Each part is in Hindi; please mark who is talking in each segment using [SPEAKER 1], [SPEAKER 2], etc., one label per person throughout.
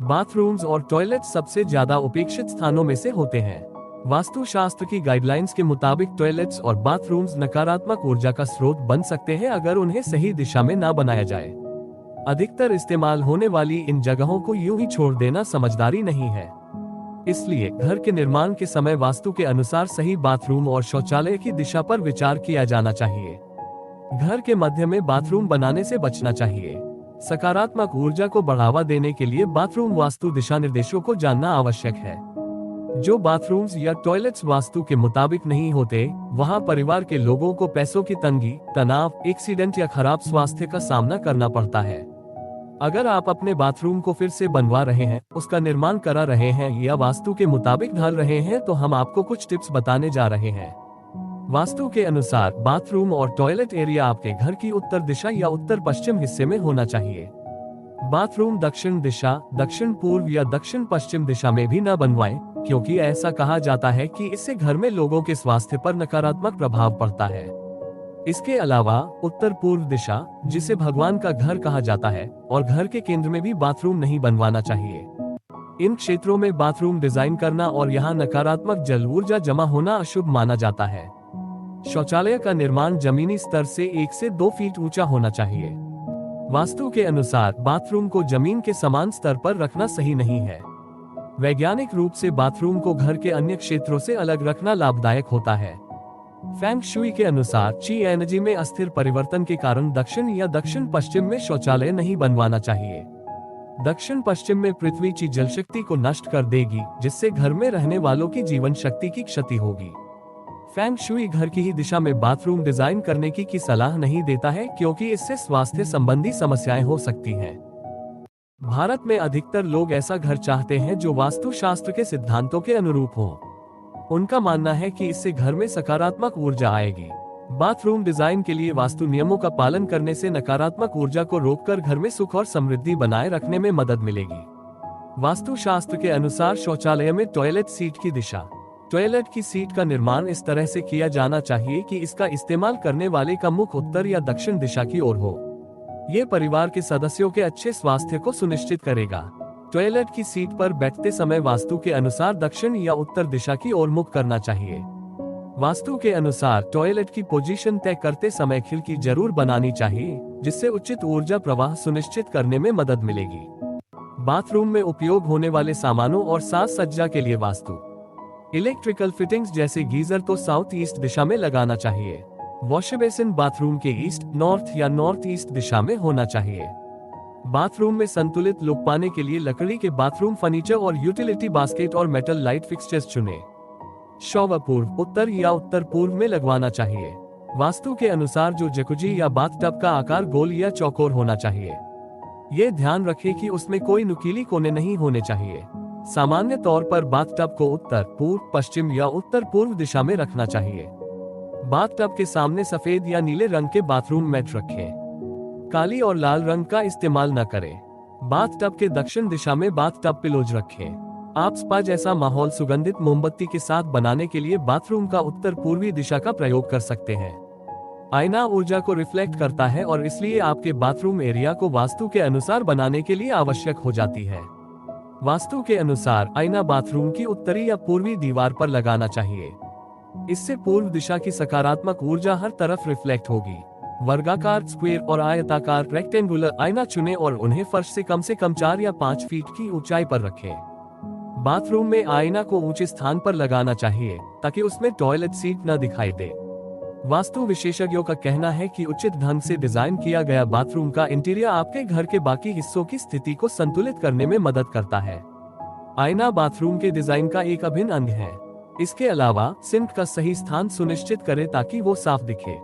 [SPEAKER 1] बाथरूम्स और टॉयलेट सबसे ज्यादा उपेक्षित स्थानों में से होते हैं। वास्तुशास्त्र की गाइडलाइंस के मुताबिक टॉयलेट्स और बाथरूम्स नकारात्मक ऊर्जा का स्रोत बन सकते हैं अगर उन्हें सही दिशा में ना बनाया जाए। अधिकतर इस्तेमाल होने वाली इन जगहों को यूं ही छोड़ देना समझदारी नहीं है। इसलिए घर के निर्माण के समय वास्तु के अनुसार सही बाथरूम और शौचालय की दिशा पर विचार किया जाना चाहिए। घर के मध्य में बाथरूम बनाने से बचना चाहिए। सकारात्मक ऊर्जा को बढ़ावा देने के लिए बाथरूम वास्तु दिशा निर्देशों को जानना आवश्यक है। जो बाथरूम्स या टॉयलेट्स वास्तु के मुताबिक नहीं होते, वहां परिवार के लोगों को पैसों की तंगी, तनाव, एक्सीडेंट या खराब स्वास्थ्य का सामना करना पड़ता है। अगर आप अपने बाथरूम को फिर से बनवा रहे हैं, उसका निर्माण करा रहे हैं या वास्तु के मुताबिक ढाल रहे हैं, तो हम आपको कुछ टिप्स बताने जा रहे हैं। वास्तु के अनुसार बाथरूम और टॉयलेट एरिया आपके घर की उत्तर दिशा या उत्तर पश्चिम हिस्से में होना चाहिए। बाथरूम दक्षिण दिशा, दक्षिण पूर्व या दक्षिण पश्चिम दिशा में भी न बनवाएं, क्योंकि ऐसा कहा जाता है कि इससे घर में लोगों के स्वास्थ्य पर नकारात्मक प्रभाव पड़ता है। इसके अलावा उत्तर पूर्व दिशा, जिसे भगवान का घर कहा जाता है, और घर के केंद्र में भी बाथरूम नहीं बनवाना चाहिए। इन क्षेत्रों में बाथरूम डिजाइन करना और यहाँ नकारात्मक जल ऊर्जा जमा होना अशुभ माना जाता है। शौचालय का निर्माण जमीनी स्तर से 1 से 2 फीट ऊंचा होना चाहिए। वास्तु के अनुसार बाथरूम को जमीन के समान स्तर पर रखना सही नहीं है। वैज्ञानिक रूप से बाथरूम को घर के अन्य क्षेत्रों से अलग रखना लाभदायक होता है। फेंग शुई के अनुसार ची एनर्जी में अस्थिर परिवर्तन के कारण दक्षिण या दक्षिण पश्चिम में शौचालय नहीं बनवाना चाहिए। दक्षिण पश्चिम में पृथ्वी ची जल शक्ति को नष्ट कर देगी, जिससे घर में रहने वालों की जीवन शक्ति की क्षति होगी। फेंग शुई घर की ही दिशा में बाथरूम डिजाइन करने की सलाह नहीं देता है, क्योंकि इससे स्वास्थ्य संबंधी समस्याएं हो सकती हैं। भारत में अधिकतर लोग ऐसा घर चाहते हैं जो वास्तुशास्त्र के सिद्धांतों के अनुरूप हो। उनका मानना है कि इससे घर में सकारात्मक ऊर्जा आएगी। बाथरूम डिजाइन के लिए वास्तु नियमों का पालन करने से नकारात्मक ऊर्जा को रोककर घर में सुख और समृद्धि बनाए रखने में मदद मिलेगी। वास्तुशास्त्र के अनुसार शौचालय में टॉयलेट सीट की दिशा। टॉयलेट की सीट का निर्माण इस तरह से किया जाना चाहिए कि इसका इस्तेमाल करने वाले का मुख उत्तर या दक्षिण दिशा की ओर हो। ये परिवार के सदस्यों के अच्छे स्वास्थ्य को सुनिश्चित करेगा। टॉयलेट की सीट पर बैठते समय वास्तु के अनुसार दक्षिण या उत्तर दिशा की ओर मुख करना चाहिए। वास्तु के अनुसार टॉयलेट की पोजीशन तय करते समय खिड़की जरूर बनानी चाहिए, जिससे उचित ऊर्जा प्रवाह सुनिश्चित करने में मदद मिलेगी। बाथरूम में उपयोग होने वाले सामानों और साज सज्जा के लिए वास्तु। इलेक्ट्रिकल फिटिंग्स जैसे गीजर तो साउथ ईस्ट दिशा में लगाना चाहिए। वॉश बेसिन बाथरूम के ईस्ट, नॉर्थ या नॉर्थ ईस्ट दिशा में होना चाहिए। बाथरूम में संतुलित लुक पाने के लिए लकड़ी के बाथरूम फर्नीचर और यूटिलिटी बास्केट और मेटल लाइट फिक्सचर्स चुनें। शॉवर पूर्व, उत्तर या उत्तर पूर्व में लगवाना चाहिए। वास्तु के अनुसार जो जकुजी या बाथटब का आकार गोल या चौकोर होना चाहिए। ये ध्यान रखें कि उसमें कोई नुकीली कोने नहीं होने चाहिए। सामान्य तौर पर बाथटब को उत्तर, पूर्व, पश्चिम या उत्तर पूर्व दिशा में रखना चाहिए। बाथटब के सामने सफेद या नीले रंग के बाथरूम मैट रखें। काली और लाल रंग का इस्तेमाल न करें। बाथटब के दक्षिण दिशा में बाथटब पिलोज रखें। आप स्पा जैसा माहौल सुगंधित मोमबत्ती के साथ बनाने के लिए बाथरूम का उत्तर पूर्वी दिशा का प्रयोग कर सकते हैं। आईना ऊर्जा को रिफ्लेक्ट करता है और इसलिए आपके बाथरूम एरिया को वास्तु के अनुसार बनाने के लिए आवश्यक हो जाती है। वास्तु के अनुसार आईना बाथरूम की उत्तरी या पूर्वी दीवार पर लगाना चाहिए। इससे पूर्व दिशा की सकारात्मक ऊर्जा हर तरफ रिफ्लेक्ट होगी। वर्गाकार, स्क्वायर और आयताकार रेक्टेंगुलर आईना चुनें और उन्हें फर्श से कम 4 या 5 फीट की ऊंचाई पर रखें। बाथरूम में आईना को ऊंचे स्थान पर लगाना चाहिए, ताकि उसमें टॉयलेट सीट न दिखाई दे। वास्तु विशेषज्ञों का कहना है कि उचित ढंग से डिजाइन किया गया बाथरूम का इंटीरियर आपके घर के बाकी हिस्सों की स्थिति को संतुलित करने में मदद करता है। आईना बाथरूम के डिजाइन का एक अभिन्न अंग है। इसके अलावा सिंक का सही स्थान सुनिश्चित करें ताकि वो साफ दिखे।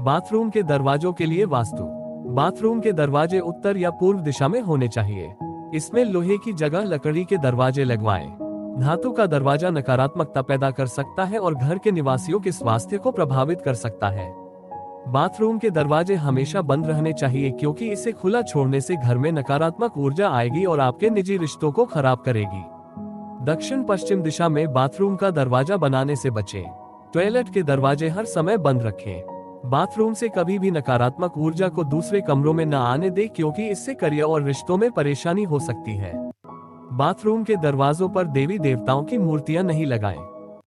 [SPEAKER 1] बाथरूम के दरवाजों के लिए वास्तु। बाथरूम के दरवाजे उत्तर या पूर्व दिशा में होने चाहिए। इसमें लोहे की जगह लकड़ी के दरवाजे लगवाएं। धातु का दरवाजा नकारात्मकता पैदा कर सकता है और घर के निवासियों के स्वास्थ्य को प्रभावित कर सकता है। बाथरूम के दरवाजे हमेशा बंद रहने चाहिए, क्योंकि इसे खुला छोड़ने से घर में नकारात्मक ऊर्जा आएगी और आपके निजी रिश्तों को खराब करेगी। दक्षिण पश्चिम दिशा में बाथरूम का दरवाजा बनाने से बचें। टॉयलेट के दरवाजे हर समय बंद रखें। बाथरूम से कभी भी नकारात्मक ऊर्जा को दूसरे कमरों में न आने दें, क्योंकि इससे करियर और रिश्तों में परेशानी हो सकती है। बाथरूम के दरवाजों पर देवी देवताओं की मूर्तियां नहीं लगाएं।